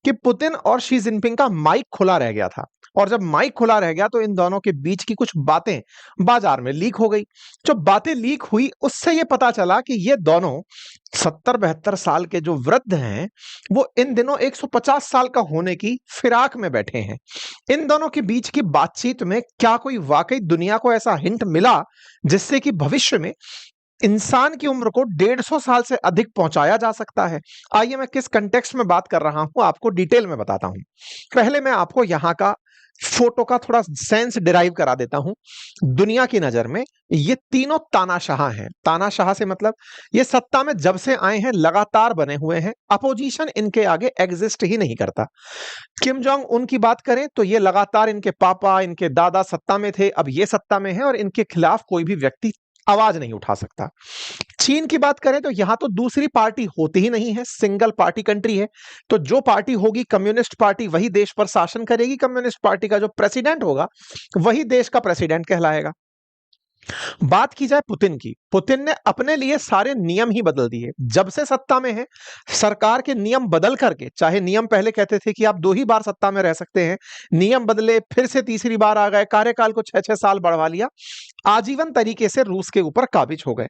कि पुतिन और Xi Jinping का माइक खुला रह गया था। और जब माइक खुला रह गया तो इन दोनों के बीच की कुछ बातें बाजार में लीक हो गई। जो बातें लीक हुई उससे ये पता चला कि ये दोनों 70-72 साल के जो वृद्ध हैं, वो इन दिनों 150 साल का होने की फिराक में बैठे हैं। इन दोनों के बीच की बातचीत में क्या कोई वाकई दुनिया को ऐसा हिंट मिला जिससे कि भविष्य में इंसान की उम्र को 150 साल से अधिक पहुंचाया जा सकता है? आइए मैं किस कंटेक्स्ट में बात कर रहा हूं आपको डिटेल में बताता हूं। पहले मैं आपको यहां का फोटो का थोड़ा सेंस डिराइव करा देता हूं। दुनिया की नजर में ये तीनों तानाशाह हैं। तानाशाह से मतलब ये सत्ता में जब से आए हैं लगातार बने हुए हैं, अपोजिशन इनके आगे एग्जिस्ट ही नहीं करता। किम जोंग उन की बात करें तो ये लगातार इनके पापा इनके दादा सत्ता में थे, अब ये सत्ता में है और इनके खिलाफ कोई भी व्यक्ति आवाज नहीं उठा सकता। चीन की बात करें तो यहां तो दूसरी पार्टी होती ही नहीं है, सिंगल पार्टी कंट्री है। तो जो पार्टी होगी कम्युनिस्ट पार्टी वही देश पर शासन करेगी। कम्युनिस्ट पार्टी का जो प्रेसिडेंट होगा वही देश का प्रेसिडेंट कहलाएगा। बात की जाए पुतिन की, पुतिन ने अपने लिए सारे नियम ही बदल दिए। जब से सत्ता में है सरकार के नियम बदल करके, चाहे नियम पहले कहते थे कि आप 2 ही बार सत्ता में रह सकते हैं, नियम बदले, फिर से तीसरी बार आ गए, कार्यकाल को 6-6 साल बढ़वा लिया, आजीवन तरीके से रूस के ऊपर काबिज हो गए।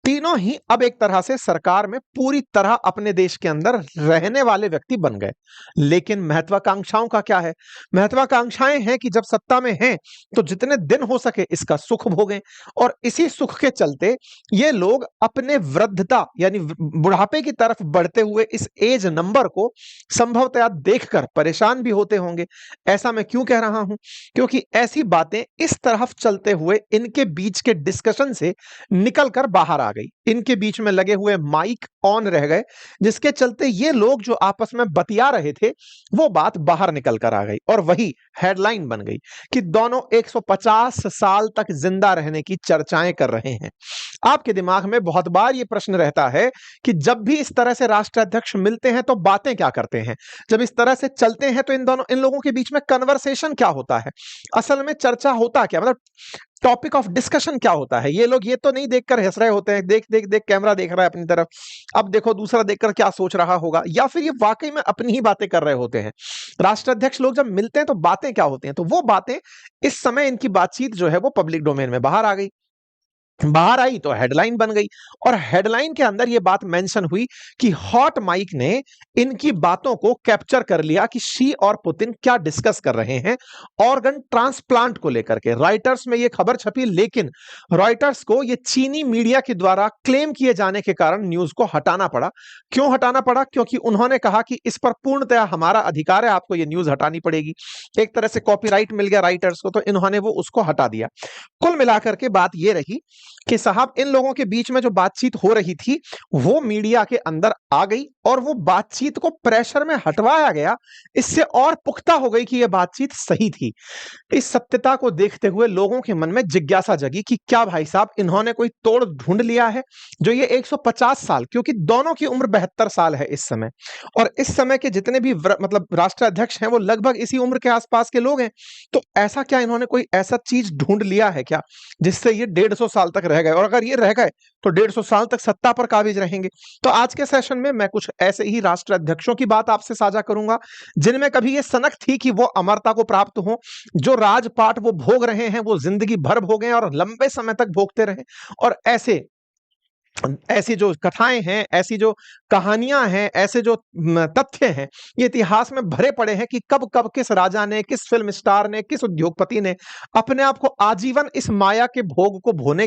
तीनों ही अब एक तरह से सरकार में पूरी तरह अपने देश के अंदर रहने वाले व्यक्ति बन गए। लेकिन महत्वाकांक्षाओं का क्या है? महत्वाकांक्षाएं हैं कि जब सत्ता में हैं तो जितने दिन हो सके इसका सुख भोगें। और इसी सुख के चलते ये लोग अपने वृद्धता यानी बुढ़ापे की तरफ बढ़ते हुए इस एज नंबर को संभवतः देखकर परेशान भी होते होंगे। ऐसा मैं क्यों कह रहा हूं? क्योंकि ऐसी बातें इस तरफ चलते हुए इनके बीच के डिस्कशन से निकल कर बाहर आ गई। इनके बीच में लगे हुए माइक ऑन रह गए, जिसके चलते ये लोग जो आपस में बतिया रहे थे वो बात बाहर निकल कर आ गई और वही हेडलाइन बन गई कि दोनों 150 साल तक जिंदा रहने की चर्चाएं कर रहे हैं। आपके दिमाग में बहुत बार यह प्रश्न रहता है कि जब भी इस तरह से राष्ट्राध्यक्ष मिलते हैं तो बातें क्या करते हैं, जब इस तरह से चलते हैं तो इन लोगों के बीच में कन्वर्सेशन क्या होता है, असल में चर्चा होता क्या, मतलब टॉपिक ऑफ डिस्कशन क्या होता है। ये लोग ये तो नहीं देखकर हंस रहे होते हैं, देख देख देख कैमरा देख रहा है अपनी तरफ, अब देखो दूसरा देखकर क्या सोच रहा होगा, या फिर ये वाकई में अपनी ही बातें कर रहे होते हैं। राष्ट्राध्यक्ष लोग जब मिलते हैं तो बातें क्या होती हैं, तो वो बातें इस समय इनकी बातचीत जो है वो पब्लिक डोमेन में बाहर आ गई। बाहर आई तो हेडलाइन बन गई और हेडलाइन के अंदर यह बात मेंशन हुई कि हॉट माइक ने इनकी बातों को कैप्चर कर लिया कि शी और पुतिन क्या डिस्कस कर रहे हैं ऑर्गन ट्रांसप्लांट को लेकर के। रॉयटर्स में यह खबर छपी, लेकिन रॉयटर्स को यह चीनी मीडिया के द्वारा क्लेम किए जाने के कारण न्यूज को हटाना पड़ा। क्यों हटाना पड़ा? क्योंकि उन्होंने कहा कि इस पर पूर्णतया हमारा अधिकार है, आपको यह न्यूज हटानी पड़ेगी। एक तरह से कॉपीराइट मिल गया राइटर्स को, तो इन्होंने वो उसको हटा दिया। कुल मिलाकर के बात यह रही कि साहब इन लोगों के बीच में जो बातचीत हो रही थी वो मीडिया के अंदर आ गई और वो बातचीत को प्रेशर में हटवाया गया। इससे और पुख्ता हो गई कि यह बातचीत सही थी। इस सत्यता को देखते हुए लोगों के मन में जिज्ञासा जगी कि क्या भाई साहब इन्होंने कोई तोड़ ढूंढ लिया है जो ये 150 साल, क्योंकि दोनों की उम्र 72 साल है इस समय, और इस समय के जितने भी मतलब राष्ट्राध्यक्ष हैं वो लगभग इसी उम्र के आसपास के लोग हैं। तो ऐसा क्या इन्होंने कोई ऐसा चीज ढूंढ लिया है क्या जिससे ये 150 साल तक रह गए, और अगर ये रह गए तो 150 साल तक सत्ता पर काबिज रहेंगे? तो आज के सेशन में मैं कुछ ऐसे ही राष्ट्राध्यक्षों की बात आपसे साझा करूंगा जिनमें कभी ये सनक थी कि वो अमरता को प्राप्त हो, जो राजपाट वो भोग रहे हैं वो जिंदगी भर भोगें और लंबे समय तक भोगते रहें। और ऐसी जो कथाएं हैं, ऐसी जो कहानियां हैं, ऐसे जो तथ्य हैं, ये इतिहास में भरे पड़े हैं कि कब कब किस राजा ने, किस फिल्म स्टार ने, किस उद्योगपति ने अपने आप को आजीवन इस माया के भोग को भोगने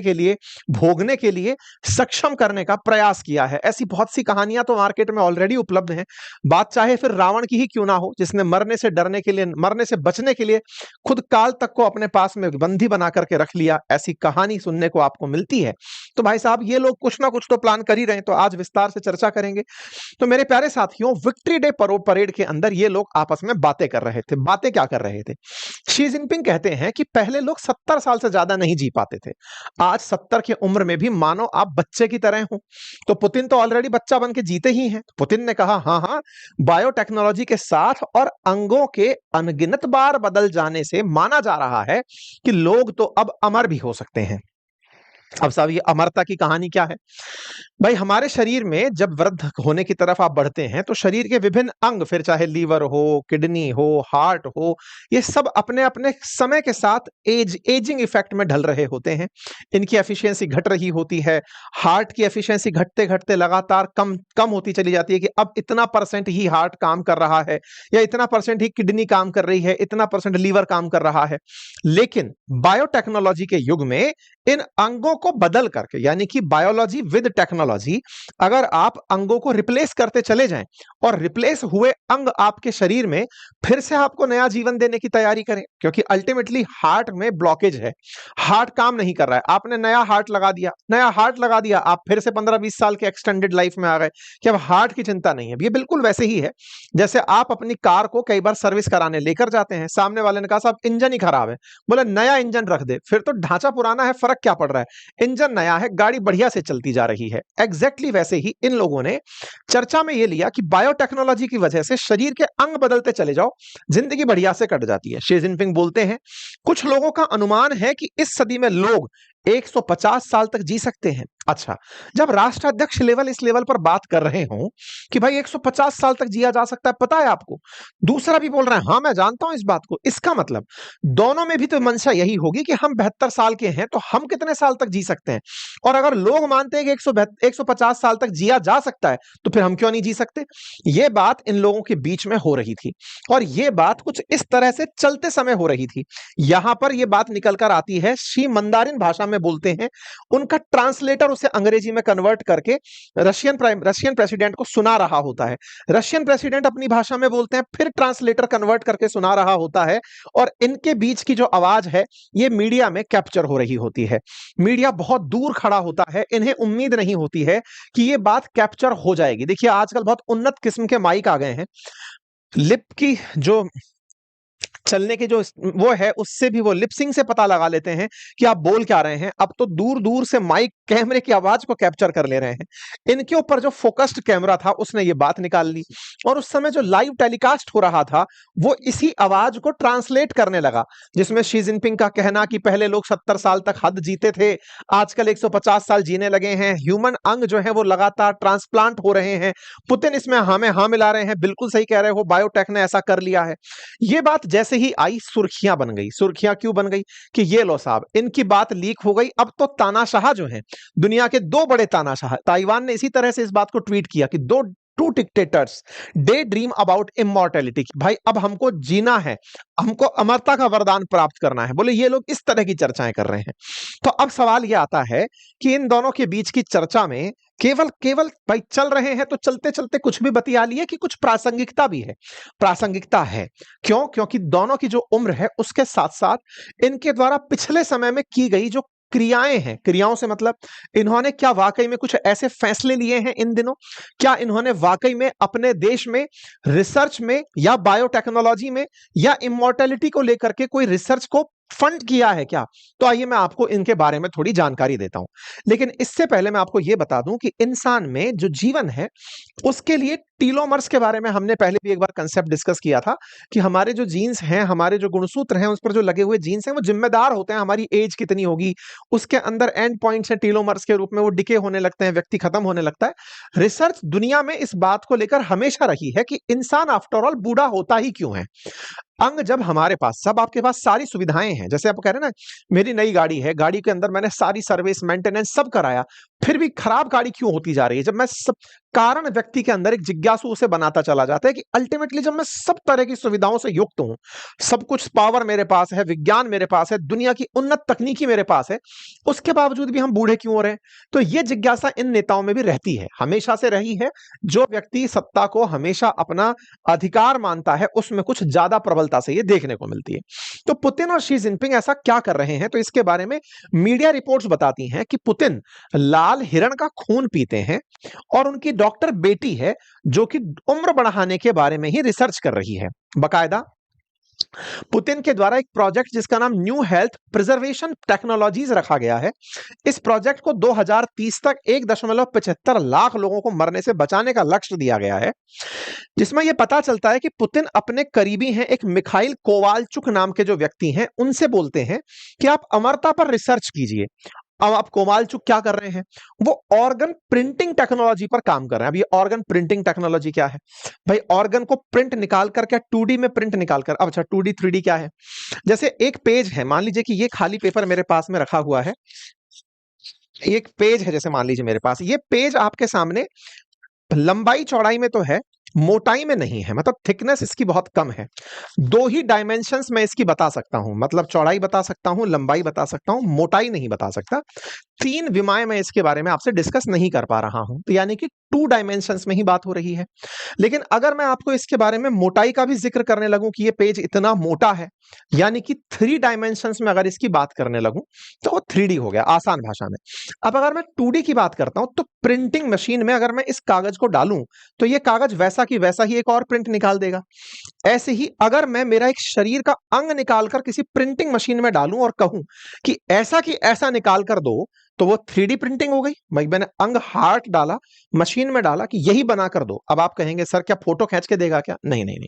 के लिए सक्षम करने का प्रयास किया है। ऐसी बहुत सी कहानियां तो मार्केट में ऑलरेडी उपलब्ध हैं। बात चाहे फिर रावण की ही क्यों ना हो, जिसने मरने से बचने के लिए खुद काल तक को अपने पास में बंदी बना करके रख लिया, ऐसी कहानी सुनने को आपको मिलती है। तो भाई साहब ये लोग कुछ ना कुछ तो प्लान कर ही रहे हैं, तो आज विस्तार से चर्चा करेंगे। तो मेरे प्यारे साथियों, विक्ट्री डे परेड के अंदर ये लोग आपस में बातें कर रहे थे। बातें क्या कर रहे थे? शी जिनपिंग कहते हैं कि पहले लोग 70 साल से ज्यादा नहीं जी पाते थे, आज 70 की उम्र में भी मानो आप बच्चे की तरह हो। तो पुतिन तो ऑलरेडी बच्चा बन के जीते ही हैं। पुतिन ने कहा हाँ हाँ, बायोटेक्नोलॉजी के साथ और अंगों के अनगिनत बार बदल जाने से माना जा रहा है कि लोग तो अब अमर भी हो सकते हैं। अब साहब ये अमरता की कहानी क्या है? भाई हमारे शरीर में जब वृद्ध होने की तरफ आप बढ़ते हैं तो शरीर के विभिन्न अंग, फिर चाहे लीवर हो, किडनी हो, हार्ट हो, ये सब अपने-अपने समय के साथ एजिंग इफेक्ट में ढल रहे होते हैं। इनकी एफिशिएंसी घट रही होती है। हार्ट की एफिशिएंसी घटते-घटते लगातार कम कम होती चली जाती है कि अब इतना परसेंट ही हार्ट काम कर रहा है या इतना परसेंट ही किडनी काम कर रही है, इतना परसेंट लीवर काम कर रहा है। लेकिन बायोटेक्नोलॉजी के युग में इन अंगों को बदल करके, यानी कि बायोलॉजी विद टेक्नोलॉजी, अगर आप अंगों को रिप्लेस करते चले जाएं और रिप्लेस हुए अंग आपके शरीर में फिर से आपको नया जीवन देने की तैयारी करें, क्योंकि अल्टीमेटली हार्ट में ब्लॉकेज है, हार्ट काम नहीं कर रहा है, आपने नया हार्ट लगा दिया, आप फिर से 15-20 साल के एक्सटेंडेड लाइफ में आ गए कि अब हार्ट की चिंता नहीं है। ये बिल्कुल वैसे ही है जैसे आप अपनी कार को कई बार सर्विस कराने लेकर जाते हैं, सामने वाले ने कहा साहब इंजन ही खराब है, बोले नया इंजन रख दे, फिर तो ढांचा पुराना है, फर्क क्या पड़ रहा है, इंजन नया है, गाड़ी बढ़िया से चलती जा रही है। एग्जैक्टली वैसे ही इन लोगों ने चर्चा में ये लिया कि बायोटेक्नोलॉजी की वजह से शरीर के अंग बदलते चले जाओ, जिंदगी बढ़िया से कट जाती है। शी जिनपिंग बोलते हैं कुछ लोगों का अनुमान है कि इस सदी में लोग 150 साल तक जी सकते हैं। अच्छा, जब राष्ट्राध्यक्ष लेवल इस लेवल पर बात कर रहे हो कि भाई 150 साल तक जिया जा सकता है, पता है आपको, दूसरा भी बोल रहा है हाँ मैं जानता हूं इस बात को, इसका मतलब दोनों में भी तो मंशा यही होगी कि हम 72 साल के हैं तो हम कितने साल तक जी सकते हैं, और अगर लोग मानते हैं कि 150 साल तक जिया जा सकता है तो फिर हम क्यों नहीं जी सकते। ये बात इन लोगों के बीच में हो रही थी और ये बात कुछ इस तरह से चलते समय हो रही थी। यहां पर यह बात निकल कर आती है, शी मंदारिन भाषा में बोलते हैं, उनका ट्रांसलेटर उसे अंग्रेजी में कन्वर्ट करके रशियन प्रेसिडेंट को सुना रहा होता है, रशियन प्रेसिडेंट अपनी भाषा में बोलते हैं, फिर ट्रांसलेटर कन्वर्ट करके सुना रहा होता है, और इनके बीच की जो आवाज है ये मीडिया में कैप्चर हो रही होती है। मीडिया बहुत दूर खड़ा होता है, इन्हें उम्मीद नहीं होती है कि ये बात कैप्चर हो जाएगी। देखिए आजकल बहुत उन्नत किस्म के माइक आ गए हैं, लिप की जो चलने के जो वो है उससे भी वो लिपसिंग से पता लगा लेते हैं कि आप बोल क्या रहे हैं। अब तो दूर दूर से माइक कैमरे की आवाज को कैप्चर कर ले रहे हैं। इनके ऊपर जो फोकस्ड कैमरा था उसने ये बात निकाल ली, और उस समय जो लाइव टेलीकास्ट हो रहा था वो इसी आवाज को ट्रांसलेट करने लगा, जिसमें शी जिनपिंग का कहना कि पहले लोग 70 साल तक हद जीते थे, आजकल 150 साल जीने लगे हैं, ह्यूमन अंग जो है वो लगातार ट्रांसप्लांट हो रहे हैं, पुतिन इसमें हाँ में हाँ मिला रहे हैं, बिल्कुल सही कह रहे हो, बायोटेक ने ऐसा कर लिया है। ये बात जैसे ही आई सुर्खियां बन गई। सुर्खियां क्यों बन गई कि ये लो साहब इनकी बात लीक हो गई। अब तो तानाशाह जो है, दुनिया के दो बड़े तानाशाह, ताइवान ने इसी तरह से इस बात को ट्वीट किया कि दो two dictators daydream about immortality, भाई अब हमको जीना है, हमको अमरता का वरदान प्राप्त करना है। बोले ये लोग इस तरह की चर्चाएं कर रहे हैं। तो अब सवाल यह आता है कि इन दोनों के बीच की चर्चा में केवल केवल भाई चल रहे हैं तो चलते चलते कुछ भी बतिया लिए कि कुछ प्रासंगिकता भी है। प्रासंगिकता है क्यों? क्योंकि दोनों की जो उम्र है उसके साथ साथ इनके द्वारा पिछले समय में की गई जो क्रियाएं हैं, क्रियाओं से मतलब इन्होंने क्या वाकई में कुछ ऐसे फैसले लिए हैं इन दिनों, क्या इन्होंने वाकई में अपने देश में रिसर्च में या बायोटेक्नोलॉजी में या इमॉर्टैलिटी को लेकर के कोई रिसर्च को फंड किया है क्या? तो आइए मैं आपको इनके बारे में थोड़ी जानकारी देता हूं। लेकिन इससे पहले मैं आपको यह बता दूं कि इंसान में जो जीवन है उसके लिए टीलोमर्स के बारे में हमने पहले भी एक बार कंसेप्ट डिस्कस किया था कि हमारे जो जीन्स हैं, हमारे जो गुणसूत्र हैं, उस पर जो लगे हुए जीन्स हैं वो जिम्मेदार होते हैं हमारी एज कितनी होगी, उसके अंदर एंड पॉइंट्स हैं टीलोमर्स के रूप में, वो डिके होने लगते हैं, व्यक्ति खत्म होने लगता है। रिसर्च दुनिया में इस बात को लेकर हमेशा रही है कि इंसान आफ्टर ऑल बूढ़ा होता ही क्यों है। अंग जब हमारे पास, सब आपके पास सारी सुविधाएं हैं, जैसे आप कह रहे हैं ना मेरी नई गाड़ी है, गाड़ी के अंदर मैंने सारी सर्विस मेंटेनेंस सब कराया, फिर भी खराब गाड़ी क्यों होती जा रही है? जब मैं सब कारण व्यक्ति के अंदर एक जिज्ञासु उसे बनाता चला जाता है कि अल्टीमेटली जब मैं सब तरह की सुविधाओं से युक्त हूं, सब कुछ पावर मेरे पास है, विज्ञान मेरे पास है, दुनिया की उन्नत तकनीकी मेरे पास है, उसके बावजूद भी हम बूढ़े क्यों हो रहे हैं? तो यह जिज्ञासा इन नेताओं में भी रहती है, हमेशा से रही है। जो व्यक्ति सत्ता को हमेशा अपना अधिकार मानता है उसमें कुछ ज्यादा प्रबलता से यह देखने को मिलती है। तो पुतिन और शी जिनपिंग ऐसा क्या कर रहे हैं? तो इसके बारे में मीडिया रिपोर्ट्स बताती हैं कि पुतिन लाल हिरण का खून पीते हैं और उनकी डॉक्टर बेटी है जो कि उम्र बढ़ाने के बारे में ही रिसर्च कर रही है। बकायदा पुतिन के द्वारा एक प्रोजेक्ट जिसका नाम न्यू हेल्थ प्रिजर्वेशन टेक्नोलॉजीज रखा गया है। इस प्रोजेक्ट को 2030 तक 1.75 लाख लोगों को मरने से बचाने का लक्ष्य दिया गया है, जिसमें यह पता चलता है कि पुतिन अपने करीबी हैं एक मिखाइल कोवालचुक नाम के जो व्यक्ति हैं उनसे बोलते हैं कि आप अमरता पर रिसर्च कीजिए, अब आप कोमालचुक क्या कर रहे हैं, वो ऑर्गन प्रिंटिंग टेक्नोलॉजी पर काम कर रहे हैं। अब ये ऑर्गन प्रिंटिंग टेक्नोलॉजी क्या है भाई, ऑर्गन को प्रिंट निकाल कर, क्या 2D में प्रिंट निकाल कर। अब अच्छा 2D 3D क्या है, जैसे एक पेज है, मान लीजिए कि ये खाली पेपर मेरे पास में रखा हुआ है, एक पेज है जैसे मान लीजिए मेरे पास, ये पेज आपके सामने लंबाई चौड़ाई में तो है, मोटाई में नहीं है, मतलब थिकनेस इसकी बहुत कम है। दो ही डायमेंशंस मैं इसकी बता सकता हूं, मतलब चौड़ाई बता सकता हूं, लंबाई बता सकता हूं, मोटाई नहीं बता सकता। तीन विमाएं मैं इसके बारे में आपसे डिस्कस नहीं कर पा रहा हूं, तो यानी कि 2 डायमेंशंस में ही बात हो रही है। लेकिन अगर मैं आपको इसके बारे में मोटाई का भी जिक्र करने लगूं कि ये पेज इतना मोटा है, यानी कि 3 डायमेंशंस में अगर इसकी बात करने लगूं, तो वो 3D हो गया आसान भाषा में। अब अगर मैं 2D की बात करता हूं, तो प्रिंटिंग मशीन में अगर मैं इस कागज को डालूं, तो ये कागज वैसा की वैसा ही एक और प्रिंट निकाल देगा। ऐसे ही अगर मैं मेरा एक शरीर का अंग निकालकर किसी प्रिंटिंग मशीन में डालूं और कहूं कि ऐसा की ऐसा निकाल कर दो, तो वो 3D प्रिंटिंग हो गई। मैंने अंग हार्ट डाला, मशीन में डाला कि यही बना कर दो। अब आप कहेंगे सर क्या फोटो खींच के देगा क्या? नहीं नहीं नहीं,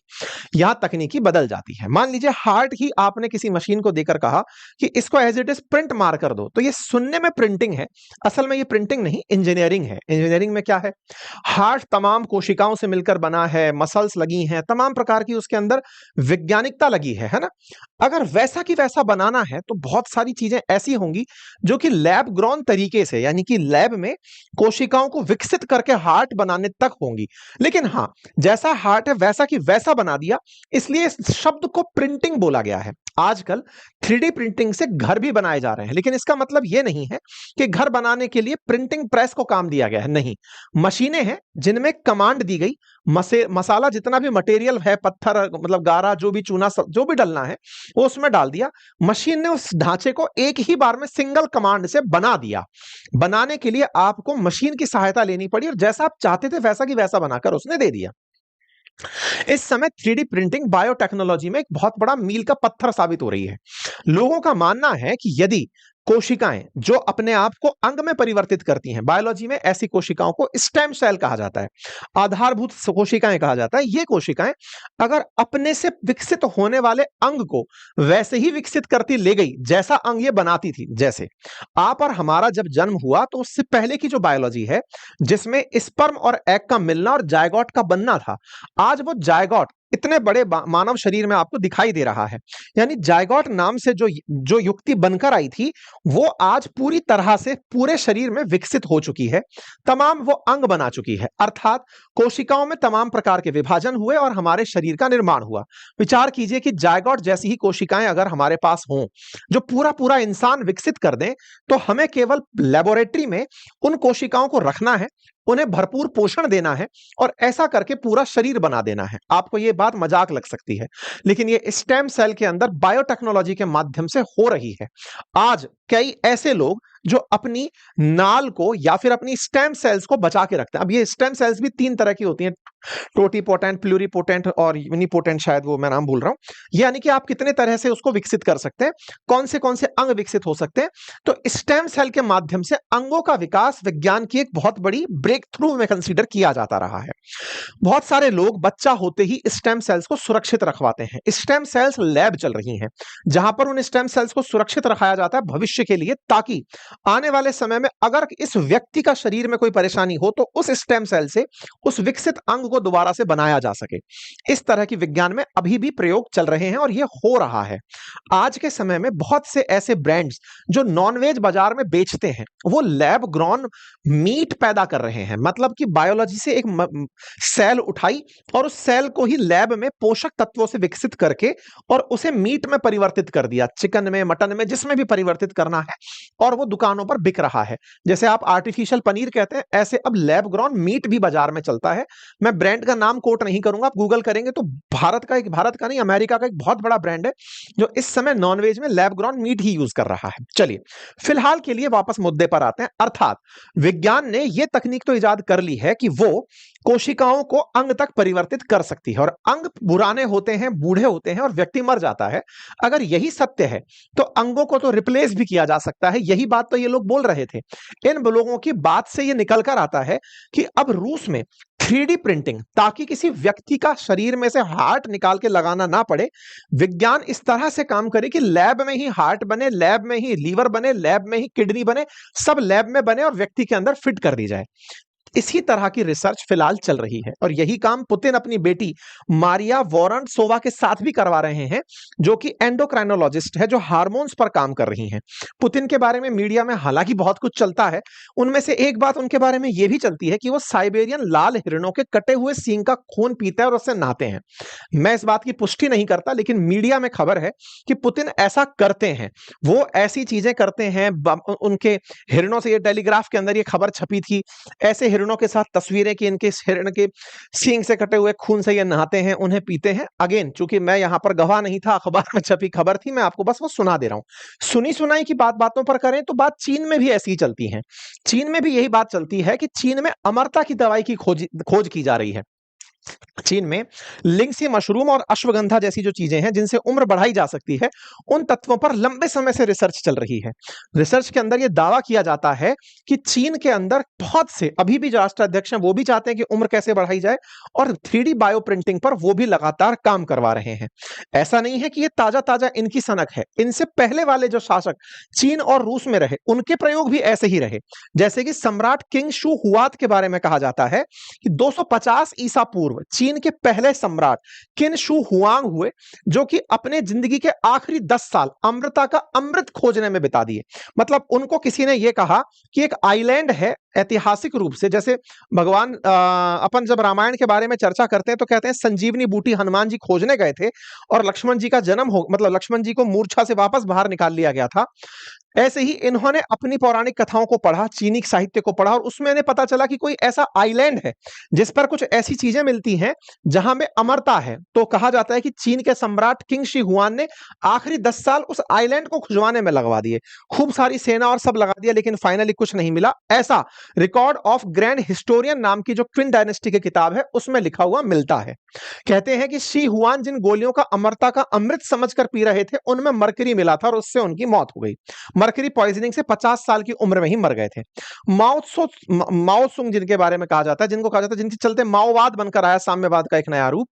यहां तकनीकी बदल जाती है। मान लीजिए हार्ट ही आपने किसी मशीन को देकर कहा कि इसको एज इट इज प्रिंट मार कर दो, तो ये सुनने में प्रिंटिंग है, असल में ये प्रिंटिंग नहीं, इंजीनियरिंग है। इंजीनियरिंग में क्या है, हार्ट तमाम कोशिकाओं से मिलकर बना है, मसल्स लगी हैं, तमाम प्रकार की उसके अंदर वैज्ञानिकता लगी है ना। अगर वैसा की वैसा बनाना है, तो बहुत सारी चीजें ऐसी होंगी जो कि लैब ग्रोन तरीके से, यानी कि लैब में कोशिकाओं को विकसित करके हार्ट बनाने तक होंगी। लेकिन हां, जैसा हार्ट है वैसा की वैसा बना दिया, इसलिए इस शब्द को प्रिंटिंग बोला गया है। आजकल 3D प्रिंटिंग से घर भी बनाए जा रहे हैं, लेकिन इसका मतलब यह नहीं है कि घर बनाने के लिए प्रिंटिंग प्रेस को काम दिया गया है, नहीं। मशीनें हैं जिनमें कमांड दी गई, मसाला जितना भी मटेरियल है, पत्थर मतलब गारा, जो भी चूना, जो भी डलना है वो उसमें डाल दिया। मशीन ने उस ढांचे को एक ही बार में सिंगल कमांड से बना दिया। बनाने के लिए आपको मशीन की सहायता लेनी पड़ी, और जैसा आप चाहते थे वैसा की वैसा बनाकर उसने दे दिया। इस समय 3D प्रिंटिंग बायोटेक्नोलॉजी में एक बहुत बड़ा मील का पत्थर साबित हो रही है। लोगों का मानना है कि यदि कोशिकाएं जो अपने आप को अंग में परिवर्तित करती हैं, बायोलॉजी में ऐसी कोशिकाओं को स्टेम सेल कहा जाता है, आधारभूत कोशिकाएं कहा जाता है। ये कोशिकाएं अगर अपने से विकसित होने वाले अंग को वैसे ही विकसित करती ले गई जैसा अंग ये बनाती थी, जैसे आप और हमारा जब जन्म हुआ तो उससे पहले की जो बायोलॉजी है, जिसमें स्पर्म और एग का मिलना और जायगोट का बनना था, आज वो जायगोट इतने बड़े मानव शरीर में आपको दिखाई दे रहा है। यानी जायगोट नाम से जो जो युक्ति बनकर आई थी, वो आज पूरी तरह से पूरे शरीर में विकसित हो चुकी है, तमाम वो अंग बना चुकी है। अर्थात कोशिकाओं में तमाम प्रकार के विभाजन हुए और हमारे शरीर का निर्माण हुआ। विचार कीजिए कि जायगोट जैसी ही कोशिकाएं अगर हमारे पास हों, जो पूरा पूरा इंसान विकसित कर दें, तो हमें केवल लेबोरेटरी में उन कोशिकाओं को रखना है, उन्हें भरपूर पोषण देना है, और ऐसा करके पूरा शरीर बना देना है। आपको यह बात मजाक लग सकती है, लेकिन यह स्टेम सेल के अंदर बायोटेक्नोलॉजी के माध्यम से हो रही है। आज कई ऐसे लोग जो अपनी नाल को या फिर अपनी स्टेम सेल्स को बचा के रखते हैं। अब ये स्टेम सेल्स भी 3 तरह की होती हैं, टोटीपोटेंट, प्लूरीपोटेंट और यूनिपोटेंट, शायद वो मैं नाम भूल रहा हूं। यानी कि आप कितने तरह से उसको विकसित कर सकते हैं, कौन से अंग विकसित हो सकते हैं। तो स्टेम सेल के माध्यम से अंगों का विकास विज्ञान की एक बहुत बड़ी ब्रेक थ्रू में कंसीडर किया जाता रहा है। बहुत सारे लोग बच्चा होते ही स्टेम सेल्स को सुरक्षित रखवाते हैं। स्टेम सेल्स लैब चल रही हैं जहां पर उन स्टेम सेल्स को सुरक्षित रखाया जाता है भविष्य के लिए, ताकि आने वाले समय में अगर इस व्यक्ति का शरीर में कोई परेशानी हो तो उस स्टेम सेल से उस विकसित अंग को दोबारा से बनाया जा सके। इस तरह की विज्ञान में अभी भी प्रयोग चल रहे हैं और यह हो रहा है। आज के समय में बहुत से ऐसे ब्रांड्स जो नॉनवेज बाजार में बेचते हैं, वो लैब ग्रोन मीट पैदा कर रहे हैं। मतलब कि बायोलॉजी से एक सेल उठाई और उस सेल को ही लैब में पोषक तत्वों से विकसित करके और उसे मीट में परिवर्तित कर दिया, चिकन में, मटन में, जिसमें भी परिवर्तित करना है, और वो दुकानों पर बिक रहा है। जैसे आप आर्टिफिशियल पनीर कहते हैं, ऐसे अब लैब ग्रोन मीट भी बाजार में चलता है। मैं ब्रांड का नाम कोट नहीं करूंगा, आप गूगल करेंगे तो भारत का नहीं, अमेरिका का एक बहुत बड़ा ब्रांड है जो इस समय नॉनवेज में लैब ग्रोन मीट ही यूज कर रहा है। चलिए फिलहाल के लिए वापस मुद्दे पर आते हैं। अर्थात विज्ञान ने यह तकनीक तो इजाद कर ली है कि वो कोशिकाओं को अंग तक परिवर्तित कर सकती है और अंग पुराने होते हैं, बूढ़े होते हैं और व्यक्ति मर जाता है। अगर यही सत्य है तो अंगों को तो रिप्लेस भी किया जा सकता है। यही बात तो ये लोग बोल रहे थे। इन लोगों की बात से ये निकल कर आता है कि अब रूस में 3D प्रिंटिंग, ताकि किसी व्यक्ति का शरीर में से हार्ट निकाल के लगाना ना पड़े, विज्ञान इस तरह से काम करे कि लैब में ही हार्ट बने, लैब में ही लीवर बने, लैब में ही किडनी बने, सब लैब में बने और व्यक्ति के अंदर फिट कर दी जाए। इसी तरह की रिसर्च फिलहाल चल रही है और यही काम पुतिन अपनी बेटी मारिया वोरोंत्सोवा के साथ भी करवा रहे हैं, जो कि एंडोक्राइनोलॉजिस्ट है, जो हार्मोन्स पर काम कर रही हैं। पुतिन के बारे में मीडिया में हालांकि बहुत कुछ चलता है, उनमें से एक बात उनके बारे में यह भी चलती है कि वो साइबेरियन लाल हिरणों के कटे हुए सींग का खून पीते हैं और उससे नहाते हैं। मैं इस बात की पुष्टि नहीं करता, लेकिन मीडिया में खबर है कि पुतिन ऐसा करते हैं, वो ऐसी चीजें करते हैं। उनके हिरणों से, ये टेलीग्राफ के अंदर ये खबर छपी थी, ऐसे हिरणों के साथ तस्वीरें कि इनके हिरण के सींग से कटे हुए खून से ये नहाते हैं, उन्हें पीते हैं। अगेन, चूंकि मैं यहां पर गवाह नहीं था, अखबार में छपी खबर थी, मैं आपको बस वो सुना दे रहा हूं। सुनी सुनाई की बात बातों पर करें तो बात चीन में भी ऐसी ही चलती है। चीन में भी यही बात चलती है कि चीन में अमरता की दवाई की खोज की जा रही है। चीन में लिंगसी मशरूम और अश्वगंधा जैसी जो चीजें हैं जिनसे उम्र बढ़ाई जा सकती है, उन तत्वों पर लंबे समय से रिसर्च चल रही है। रिसर्च के अंदर यह दावा किया जाता है कि चीन के अंदर बहुत से अभी भी जो राष्ट्राध्यक्ष हैं वो भी चाहते हैं कि उम्र कैसे बढ़ाई जाए, और 3D बायो प्रिंटिंग पर वो भी लगातार काम करवा रहे हैं। ऐसा नहीं है कि ये ताजा ताजा इनकी सनक है, इनसे पहले वाले जो शासक चीन और रूस में रहे उनके प्रयोग भी ऐसे ही रहे। जैसे कि सम्राट किंग शू हुआत के बारे में कहा जाता है कि 250 ईसा पूर्व चीन के पहले सम्राट किन शू हुआंग हुए, जो कि अपने जिंदगी के आखिरी 10 साल अमृता का अमृत खोजने में बिता दिए। मतलब उनको किसी ने यह कहा कि एक आइलैंड है, ऐतिहासिक रूप से, जैसे भगवान अपन जब रामायण के बारे में चर्चा करते हैं तो कहते हैं संजीवनी बूटी हनुमान जी खोजने गए थे और लक्ष्मण जी का जन्म हो, मतलब लक्ष्मण जी को मूर्छा से वापस बाहर निकाल लिया गया था। ऐसे ही इन्होंने अपनी पौराणिक कथाओं को पढ़ा, चीनी साहित्य को पढ़ा, और उसमें इन्हें पता चला कि कोई ऐसा आइलैंड है जिस पर कुछ ऐसी चीजें मिलती हैं जहां में अमरता है। तो कहा जाता है कि चीन के सम्राट किंग शी हुआन ने आखिरी 10 साल उस आइलैंड को खुजवाने में लगवा दिए, खूब सारी सेना और सब लगा दिया, लेकिन फाइनली कुछ नहीं मिला। ऐसा रिकॉर्ड ऑफ ग्रैंड हिस्टोरियन नाम की जो क्विन डायनेस्टी की किताब है उसमें लिखा हुआ मिलता है। कहते हैं कि शी हुआन जिन गोलियों का अमरता का अमृत समझकर पी रहे थे उनमें मरकरी मिला था और उससे उनकी मौत हो गई। मरकरी पॉइजनिंग से 50 साल की उम्र में ही मर गए थे। माओ सुंग जिनके बारे में कहा जाता है, जिनको कहा जाता है जिनके चलते माओवाद बनकर आया, साम्यवाद का एक नया रूप।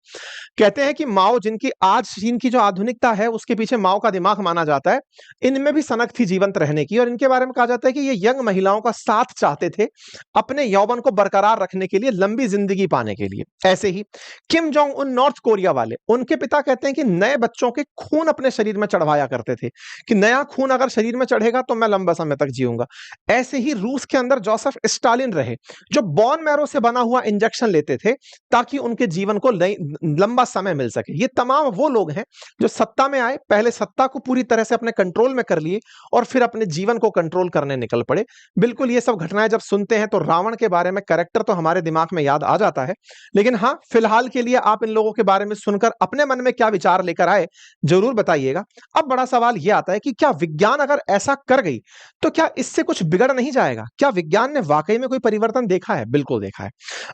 कहते हैं कि माओ, जिनकी आज चीन की जो आधुनिकता है उसके पीछे माओ का दिमाग माना जाता है, इनमें भी सनक थी जीवंत रहने की, और इनके बारे में कहा जाता है कि ये यंग महिलाओं का साथ चाहते थे अपने यौवन को बरकरार रखने के लिए, लंबी जिंदगी पाने के लिए। ऐसे ही Kim Jong Un, North Korea वाले, उनके पिता कहते हैं कि नए बच्चों के खून अपने शरीर में चढ़वाया करते थे कि नया खून अगर शरीर में चढ़ेगा तो मैं लंबा समय तक जीऊंगा। ऐसे ही रूस के अंदर जोसेफ स्टालिन रहे, जो बोन मैरो से बना हुआ इंजेक्शन लेते थे ताकि उनके जीवन को लंबा समय मिल सके। ये तमाम वो लोग हैं जो सत्ता में आए, पहले सत्ता को पूरी तरह से अपने कंट्रोल में कर लिए और फिर अपने जीवन को कंट्रोल करने निकल पड़े। बिल्कुल ये सब घटनाएं जब सुनते हैं तो रावण के बारे में कैरेक्टर तो हमारे दिमाग में याद आ जाता है, लेकिन हाँ, फिलहाल के लिए आप इन लोगों के बारे में सुनकर अपने मन में क्या विचार लेकर आए जरूर बताइएगा। अब बड़ा सवाल यह आता है कि क्या विज्ञान अगर ऐसा कर गई तो क्या इससे कुछ बिगड़ नहीं जाएगा? क्या विज्ञान ने वाकई में कोई परिवर्तन देखा है? बिल्कुल देखा है।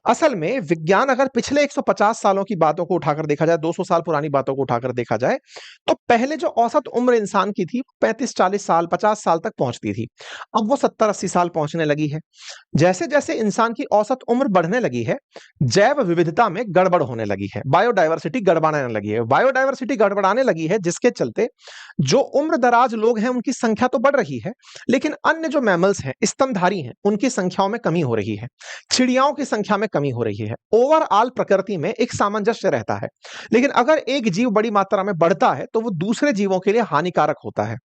असल में विज्ञान अगर पिछले 150 सालों की बातों को उठाकर देखा जाए, 200 साल पुरानी बातों को उठाकर देखा जाए, तो पहले जो औसत उम्र इंसान की थी 35-40 साल, 50 साल तक पहुंचती थी। अब वो 70-80 साल पहुंचने लगी है। जैसे जैसे इंसान की औसत उम्र बढ़ने लगी है, जैव विविधता में गड़बड़ होने लगी है, बायोडायवर्सिटी गड़बड़ाने लगी है। बायोडायवर्सिटी गड़बड़ाने लगी है जिसके चलते जो उम्र दराज लोग हैं उनकी संख्या तो बढ़ रही है, लेकिन अन्य जो मैमल्स हैं, स्तनधारी हैं, उनकी संख्याओं में कमी हो रही है, चिड़ियाओं की संख्या में कमी हो रही है। ओवरऑल प्रकृति में एक सामंजस्य रहता है, लेकिन अगर एक जीव बड़ी मात्रा में बढ़ता है तो वो दूसरे जीवों के लिए हानिकारक होता है।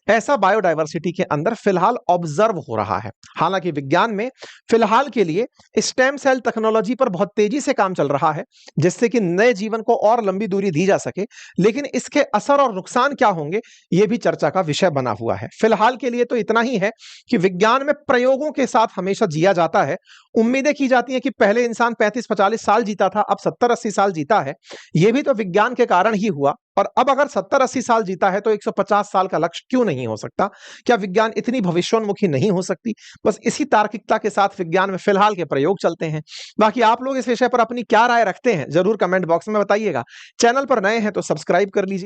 ऐसा बायोडायवर्सिटी के अंदर फिलहाल ऑब्जर्व हो रहा है। हालांकि विज्ञान में फिलहाल के लिए स्टेम सेल टेक्नोलॉजी पर बहुत तेजी से काम चल रहा है जिससे कि नए जीवन को और लंबी दूरी दी जा सके, लेकिन इसके असर और नुकसान क्या होंगे यह भी चर्चा का विषय बना हुआ है। फिलहाल के लिए तो इतना ही है कि विज्ञान में प्रयोगों के साथ हमेशा जिया जाता है। उम्मीदें की जाती हैं कि पहले इंसान 35-40 साल जीता था, अब 70-80 साल जीता है। यह भी तो विज्ञान के कारण ही हुआ। और अब अगर 70-80 साल जीता है तो 150 साल का लक्ष्य क्यों नहीं हो सकता? क्या विज्ञान इतनी भविष्योन्मुखी नहीं हो सकती? बस इसी तार्किकता के साथ विज्ञान में फिलहाल के प्रयोग चलते हैं। बाकी आप लोग इस विषय पर अपनी क्या राय रखते हैं? ज़रूर कमेंट बॉक्स में बताइएगा। चैनल पर नए हैं तो सब्सक्राइब कर लीजिए।